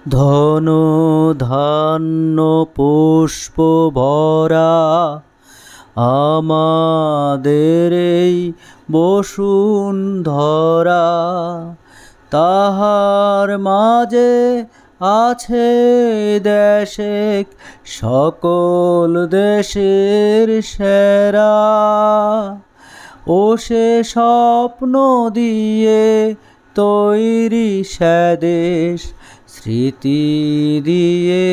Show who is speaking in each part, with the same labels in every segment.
Speaker 1: ধন ধান্য পুষ্প ভরা আমাদের এই বসুন্ধরা, তাহার মাঝে আছে দেশেক সকল দেশের সেরা। ও সে স্বপ্ন দিয়ে তৈরি সেদেশ, স্মৃতি দিয়ে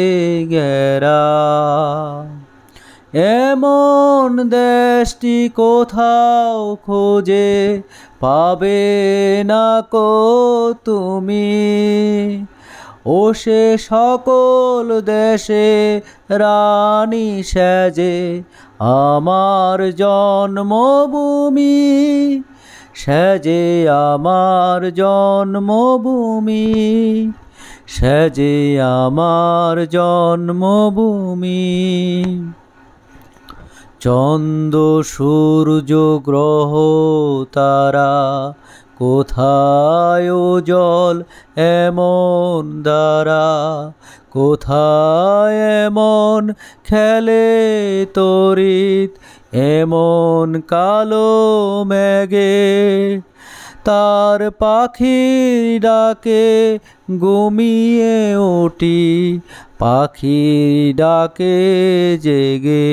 Speaker 1: ঘেরা। এমন দেশটি কোথাও খুঁজে পাবে না কো তুমি। ও সে সকল দেশে রানী সেজে আমার জন্মভূমি, সেজে আমার জন্মভূমি, সেজে আমার জন্মভূমি। চন্দ্র সূর্য গ্রহ তারা কোথায় জল এমন দ্বারা, কোথায় এমন খেলে তড়িৎ এমন কালো মেঘে। তার পাখির ডাকে ঘুমিয়ে উঠি, পাখির ডাকে জেগে।